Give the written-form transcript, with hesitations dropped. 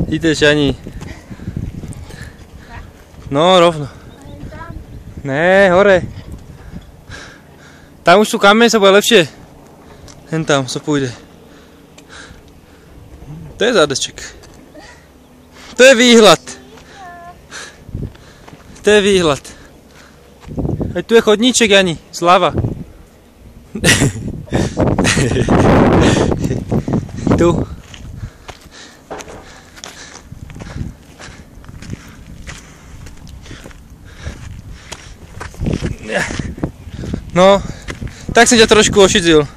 Ideš ani. No, rovno. Ne, hore. Tam už sú kamene, sa bude lepšie. Hen tam sa pôjde. To je zádeček. To je výhľad. To je výhľad. Aj tu je chodníček, Jani, zľava. Tu. No, tak som ťa trošku ošidzil.